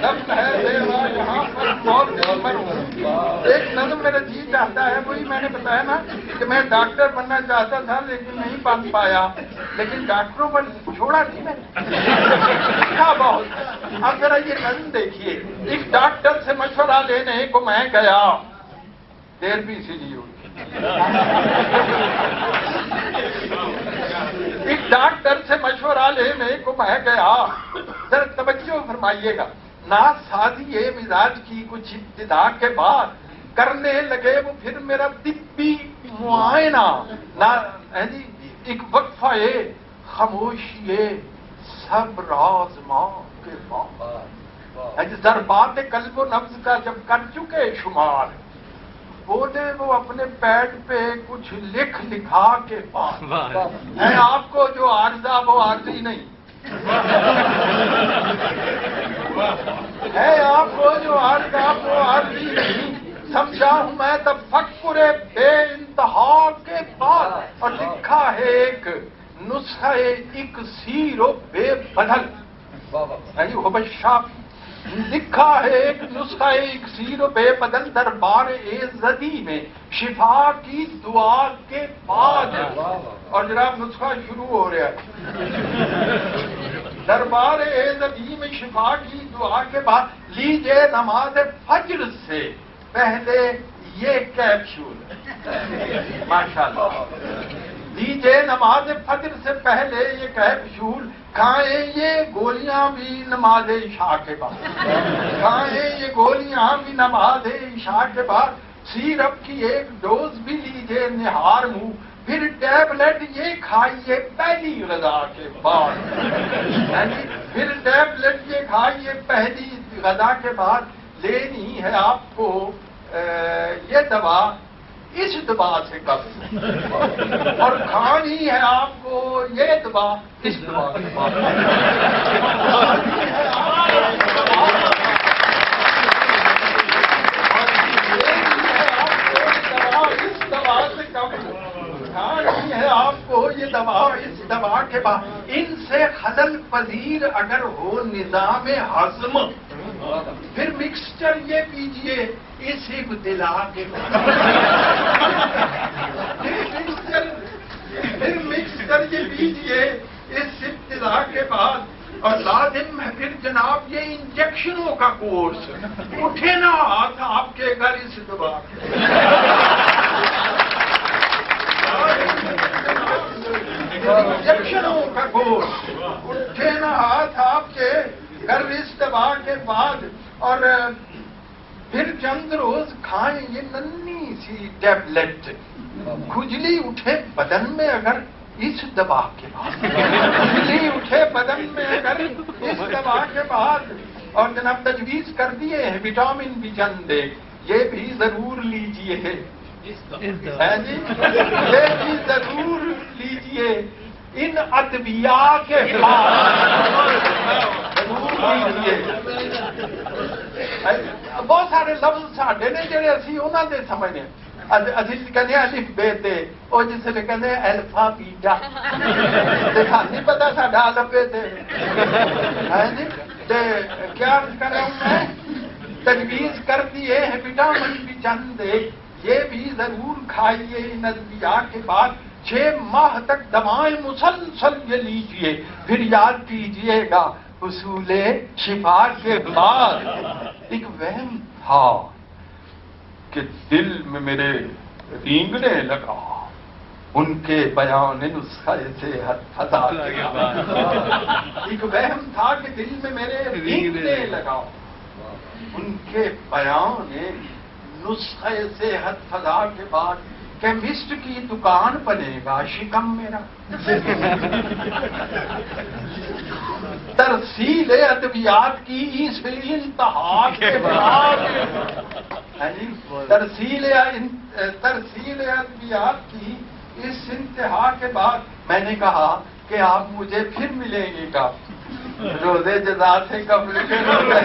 دفن ہے دیوا یہاں پر موت پر ہوں. ایک نظم میرا جی چاہتا ہے, وہی میں نے بتایا نا کہ میں ڈاکٹر بننا چاہتا تھا لیکن نہیں بن پایا, لیکن ڈاکٹروں پر چھوڑا نہیں میں لکھا بہت. اب ذرا یہ نظم دیکھیے. ایک ڈاکٹر سے مشورہ لینے کو میں گیا, دیر بھی اسی لیے ہوئی. ایک ڈاکٹر سے مشورہ لینے کو میں گیا, ذرا توجہ فرمائیے گا. ناز سازی مزاج کی کچھ ابتدا کے بعد کرنے لگے وہ پھر میرا طبی معائنہ. ایک وقفہ خاموشی سب راز ماں کے بعد ضربات قلب و نبض کا جب کر چکے شمار, بولے وہ اپنے پیڈ پہ کچھ لکھا کے بعد ہے آپ کو جو عارضہ وہ عارضی نہیں ہے, آپ کو جو عارضہ وہ عارضی نہیں. سمجھا ہوں میں تفکر بے انتہا کے بعد, اور لکھا ہے ایک نسخہ اکسیر و بے بدل. شاپ لکھا ہے ایک نسخہ اکسیر و بے بدل دربار ایزدی میں شفا کی دعا کے بعد. اور جناب نسخہ شروع ہو رہا ہے. دربار ایزدی میں شفا کی دعا کے بعد لیجئے نماز فجر سے پہلے یہ کیپسول. ماشاءاللہ. لیجئے نماز فجر سے پہلے یہ کیپسول, کھائیں یہ گولیاں بھی نماز عشاء کے بعد, کھائیں یہ گولیاں بھی نماز عشاء کے بعد. سیرپ کی ایک ڈوز بھی لیجئے نہار منہ, پھر ٹیبلٹ یہ کھائیے پہلی غذا کے بعد. پھر ٹیبلٹ یہ کھائیے پہلی غذا کے بعد. لینی ہے آپ کو یہ دوا اس دوا سے قبل, اور کھانی ہے آپ کو یہ دوا اس دوا کے بعد. کھانی ہے آپ کو یہ دوا اس دوا کے بعد. ان سے خلل پذیر اگر ہو نظام ہضم, پھر مکسچر یہ پیجئے اس ابتلا کے بعد. پھر مکسچر یہ پیجئے اس ابتلا کے بعد. اور لازم ہے پھر جناب یہ انجیکشنوں کا کورس, اٹھے نہ ہاتھ آپ کے گھر اس دوا کے. انجیکشنوں کا کورس, اٹھے نہ ہاتھ آپ کے گھر اس دوا کے بعد. اور پھر چند روز کھائیں یہ ننھی سی ٹیبلٹ, کھجلی اٹھے بدن میں اگر اس دوا کے بعد, کھجلی اٹھے بدن میں اگر اس دوا کے بعد. اور جناب تجویز کر دیے ہیں وٹامن بھی چند یہ بھی ضرور لیجئے, یہ بھی ضرور لیجئے ان ادویات کے بعد. بہت سارے لفظ ساڈے نے جڑے اسی انہاں دے سمجھنے. اسی کہندے الف بے تے, او جس نے کہندے الفا بیٹا, تے نہیں پتہ ساڈا الف بے تے ہے جی. تے کیا کر رہا ہوں میں, تجویز کر دیے ہیں وٹامن بھی چند یہ بھی ضرور کھائیے ان ادویات کے بعد. 6 ماہ تک دوائیں مسلسل یہ لیجئے, پھر یاد کیجئے گا حصول شفا کے بعد. ایک وہم تھا کہ دل میں میرے رینگنے لگا ان کے بیان نسخہ صحت فضا کے بعد. ایک وہم تھا کہ دل میں میرے رینگنے لگا ان کے بیان نسخہ صحت فضا کے بعد. کیمسٹ کی دکان بنے گا شکم میرا, ترسیل ادویات کی اس انتہا کے بعد. ترسیل ادویات کی اس انتہا کے بعد میں نے کہا کہ آپ مجھے پھر ملیں گے کب, روزے جزا سے قبل کے روزے